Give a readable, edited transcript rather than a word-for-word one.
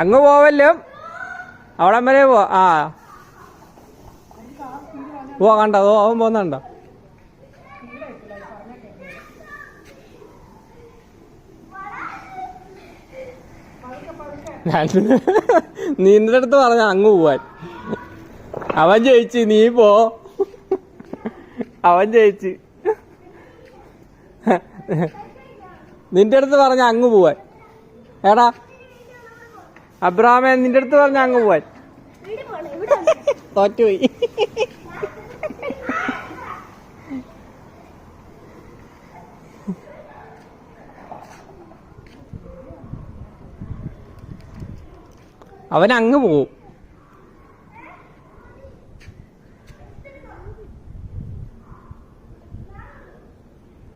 അങ്ങ് പോവല്ലോ, അവിടം വരെ പോവാ. ആ പോവാ, കണ്ടോ അവൻ പോന്നണ്ടോ? നിന്റെ അടുത്ത് പറഞ്ഞ അങ്ങ് പോവാൻ. അവൻ ജയിച്ച്, നീ പോ. അവൻ ജയിച്ച്. നിന്റെ അടുത്ത് പറഞ്ഞ അങ്ങ് പോവാൻ. എടാ അബ്രാമേ, നിന്റെ അടുത്ത് പറഞ്ഞ അങ്ങ് പോവാൻ. തോറ്റുപോയി. അവൻ അങ്ങ് പോവും.